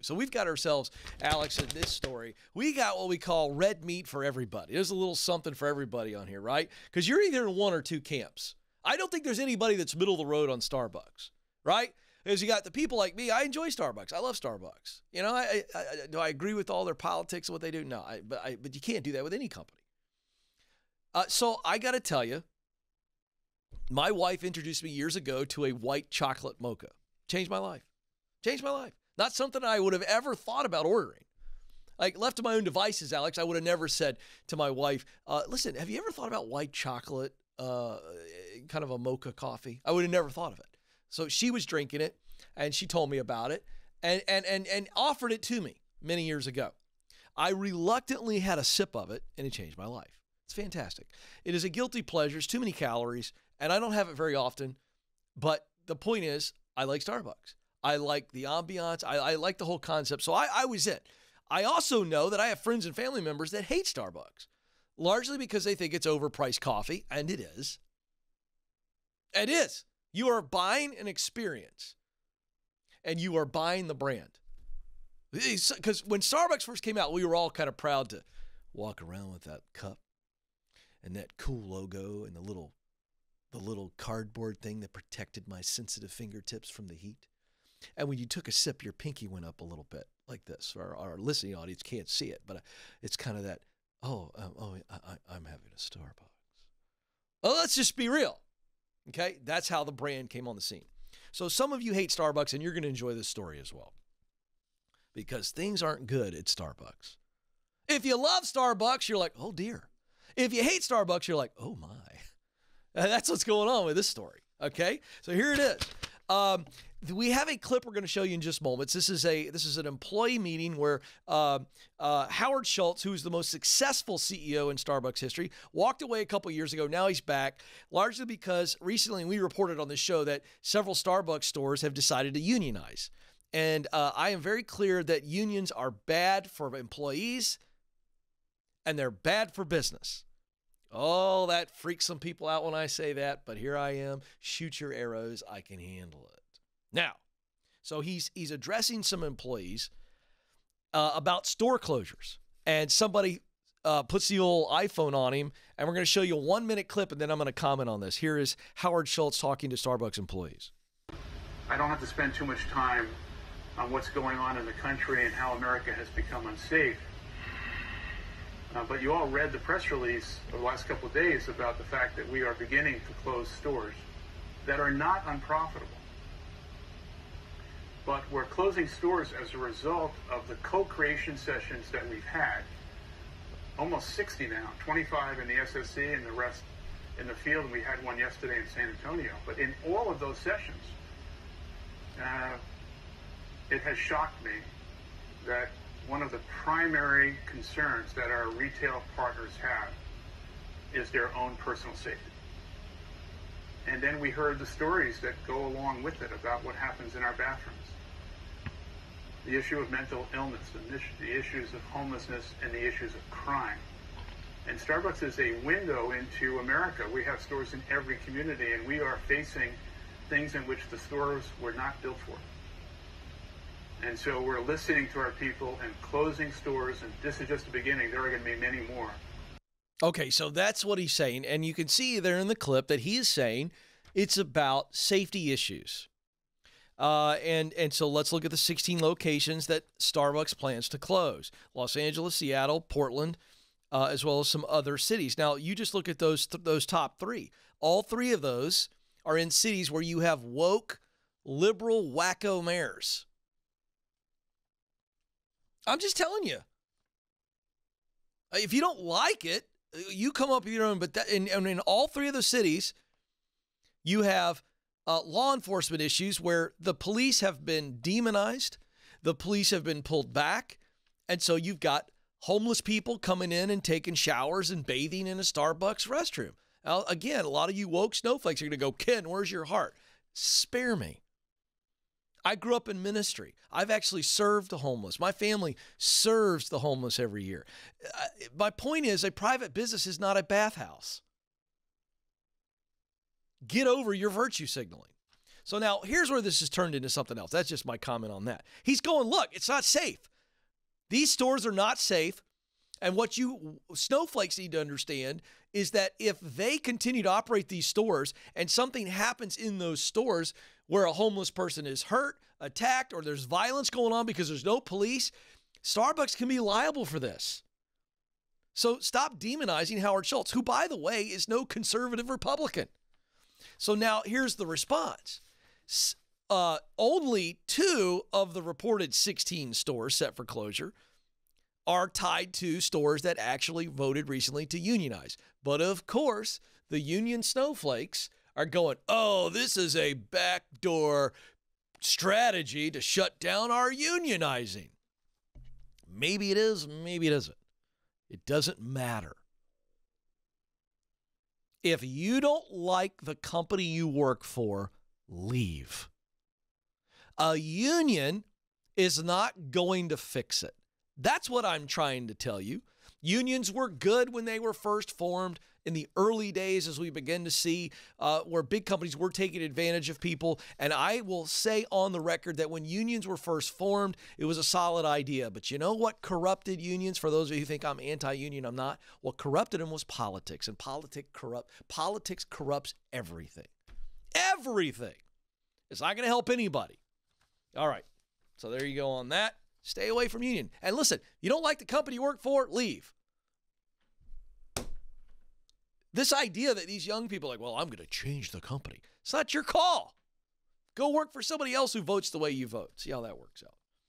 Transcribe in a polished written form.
So we've got ourselves, Alex, in this story, we got what we call red meat for everybody. There's a little something for everybody on here, right? Because you're either in one or two camps. I don't think there's anybody that's middle of the road on Starbucks, right? Because you got the people like me. I enjoy Starbucks. I love Starbucks. You know, do I agree with all their politics and what they do? No, but you can't do that with any company. So I got to tell you, my wife introduced me years ago to a white chocolate mocha. Changed my life. Changed my life. Not something I would have ever thought about ordering. Like, left to my own devices, Alex, I would have never said to my wife, listen, have you ever thought about white chocolate, kind of a mocha coffee? I would have never thought of it. So she was drinking it, and she told me about it and offered it to me many years ago. I reluctantly had a sip of it, and it changed my life. It's fantastic. It is a guilty pleasure. It's too many calories, and I don't have it very often. But the point is, I like Starbucks. I like the ambiance. I like the whole concept. So I was in. I also know that I have friends and family members that hate Starbucks, largely because they think it's overpriced coffee, and it is. It is. You are buying an experience, and you are buying the brand. Because when Starbucks first came out, we were all kind of proud to walk around with that cup and that cool logo and the little cardboard thing that protected my sensitive fingertips from the heat. And when you took a sip, your pinky went up a little bit like this. Our listening audience can't see it, but it's kind of that, I'm having a Starbucks. Oh, let's just be real. Okay, that's how the brand came on the scene. So some of you hate Starbucks, and you're going to enjoy this story as well, because things aren't good at Starbucks. If you love Starbucks, you're like, oh dear. If you hate Starbucks, you're like, oh my. And that's what's going on with this story. Okay, so here it is. We have a clip we're going to show you in just moments. This is an employee meeting where Howard Schultz, who's the most successful CEO in Starbucks history, walked away a couple years ago. Now he's back, largely because recently we reported on this show that several Starbucks stores have decided to unionize. And I am very clear that unions are bad for employees and they're bad for business. Oh, that freaks some people out when I say that, but here I am. Shoot your arrows. I can handle it. Now, so he's addressing some employees about store closures, and somebody puts the old iPhone on him, and we're going to show you a 1-minute clip, and then I'm going to comment on this. Here is Howard Schultz talking to Starbucks employees. I don't have to spend too much time on what's going on in the country and how America has become unsafe. But you all read the press release of the last couple of days about the fact that we are beginning to close stores that are not unprofitable. But we're closing stores as a result of the co-creation sessions that we've had. Almost 60 now, 25 in the SSC and the rest in the field. And we had one yesterday in San Antonio. But in all of those sessions, it has shocked me that one of the primary concerns that our retail partners have is their own personal safety. And then we heard the stories that go along with it about what happens in our bathrooms. The issue of mental illness, the issues of homelessness, and the issues of crime. And Starbucks is a window into America. We have stores in every community, and we are facing things in which the stores were not built for. And so we're listening to our people and closing stores, and this is just the beginning. There are going to be many more. Okay, so that's what he's saying, and you can see there in the clip that he is saying it's about safety issues. And so let's look at the 16 locations that Starbucks plans to close. Los Angeles, Seattle, Portland, as well as some other cities. Now, you just look at those top three. All three of those are in cities where you have woke, liberal, wacko mayors. I'm just telling you. If you don't like it, you come up with your own. But in all three of those cities, you have law enforcement issues where the police have been demonized, the police have been pulled back, and so you've got homeless people coming in and taking showers and bathing in a Starbucks restroom. Now, again, a lot of you woke snowflakes are going to go, Ken, where's your heart? Spare me. I grew up in ministry. I've actually served the homeless. My family serves the homeless every year. My point is, a private business is not a bathhouse. Get over your virtue signaling. So now here's where this has turned into something else. That's just my comment on that. He's going, look, it's not safe. These stores are not safe. And what you snowflakes need to understand is that if they continue to operate these stores and something happens in those stores where a homeless person is hurt, attacked, or there's violence going on because there's no police, Starbucks can be liable for this. So stop demonizing Howard Schultz, who, by the way, is no conservative Republican. So now here's the response. Only 2 of the reported 16 stores set for closure are tied to stores that actually voted recently to unionize. But of course, the union snowflakes are going, oh, this is a backdoor strategy to shut down our unionizing. Maybe it is, maybe it isn't. It doesn't matter. If you don't like the company you work for, leave. A union is not going to fix it. That's what I'm trying to tell you. Unions were good when they were first formed in the early days, as we begin to see where big companies were taking advantage of people. And I will say on the record that when unions were first formed, it was a solid idea. But you know what corrupted unions? For those of you who think I'm anti-union, I'm not. What corrupted them was politics, and politics corrupts everything. Everything. It's not going to help anybody. All right. So there you go on that. Stay away from union. And listen, you don't like the company you work for, leave. This idea that these young people are like, well, I'm going to change the company. It's not your call. Go work for somebody else who votes the way you vote. See how that works out.